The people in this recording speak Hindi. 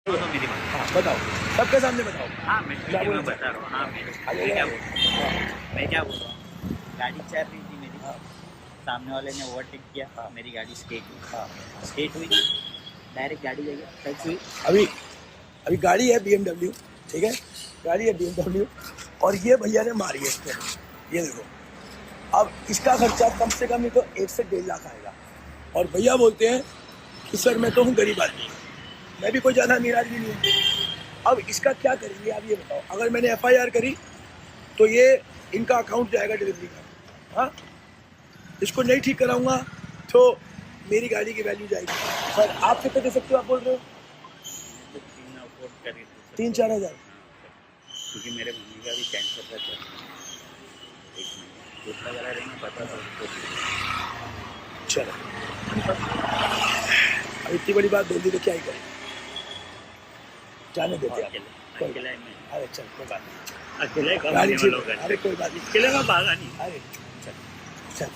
तो मेरी बात। हाँ बताओ, सबके सामने बताओ। हाँ मैं क्या मैं बोलना बता रहा हूँ। हाँ मैं क्या बोल रहा हूँ, मैं क्या बोल रहा हूँ, गाड़ी चल रही थी मेरी, हाँ सामने वाले ने ओवरटेक किया, हाँ मेरी गाड़ी स्टेट हुई, हाँ। स्टेट हुई, डायरेक्ट गाड़ी जगह टच हुई। अभी अभी गाड़ी है BMW, ठीक है, गाड़ी है BMW, और ये भैया ने मारी है इसको, ये देखो। अब इसका खर्चा कम से कम नहीं तो 1 से 1.5 लाख आएगा, और भैया बोलते हैं कि सर मैं तो हूँ गरीब आदमी, मैं भी कोई ज़्यादा अमीर आदमी नहीं हूँ। अब इसका क्या करेंगे आप ये बताओ। अगर मैंने FIR करी तो ये इनका अकाउंट जाएगा डिलीवरी का, हाँ, इसको नहीं ठीक कराऊंगा तो मेरी गाड़ी की वैल्यू जाएगी। सर आप कितने दे सकते हो, आप बोल रहे हो? तो 3 अफोर्ड कर ही सकते 3-4 हो। हज़ार। हाँ, क्योंकि मेरे मम्मी का भी कैंसर का चल रहा है, एक महीने दूसरा वाला रहेंगे पता था उसको। चलो अब इतनी बड़ी बात बोल दी तो क्या ही करें, जाने देते आप। कोई अकेला है मैं, अरे चल कोई बात नहीं, अकेला ही काम गाड़ी करने ठीक वालों है, का। अरे कोई बात नहीं, इसके लिए मैं भागा नहीं। अरे चल चल।